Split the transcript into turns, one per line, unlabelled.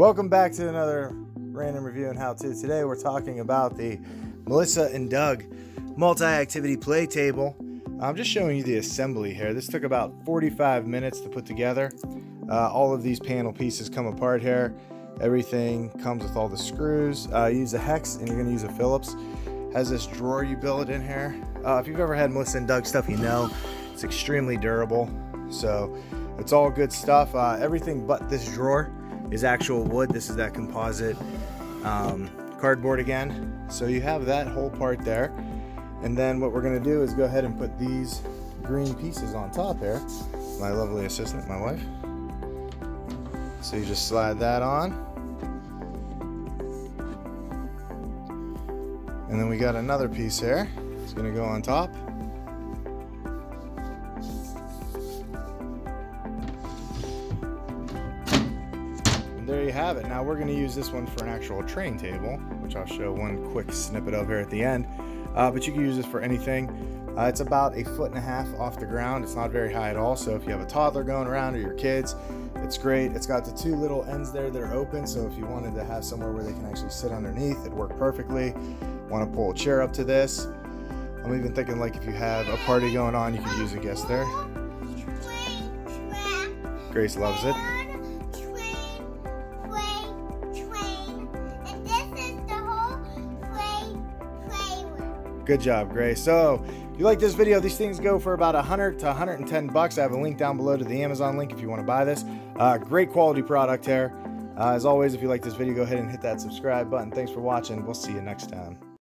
Welcome back to another random review and how-to. Today we're talking about the Melissa and Doug multi-activity play table. I'm just showing you the assembly here. This took about 45 minutes to put together. All of these panel pieces come apart here. Everything comes with all the screws. Use a hex and you're going to use a Phillips. Has this drawer you build in here. If you've ever had Melissa and Doug stuff, you know it's extremely durable. So it's all good stuff. Everything but this drawer is actual wood. This is that composite cardboard again. So you have that whole part there. And then what we're going to do is go ahead and put these green pieces on top here. My lovely assistant, my wife. So you just slide that on. And then we got another piece here. It's going to go on top. And there you have it. Now we're going to use this one for an actual train table, which I'll show one quick snippet of here at the end. But you can use this for anything. It's about 1.5 feet off the ground. It's not very high at all. So if you have a toddler going around or your kids, it's great. It's got the two little ends there that are open. So if you wanted to have somewhere where they can actually sit underneath, it'd work perfectly. Want to pull a chair up to this. I'm even thinking like if you have a party going on, you could use a guest there. Grace loves it. Good job, Grace. So if you like this video, these things go for about 100 to 110 bucks. I have a link down below to the Amazon link if you want to buy this. Great quality product here. As always, if you like this video, go ahead and hit that subscribe button. Thanks for watching. We'll see you next time.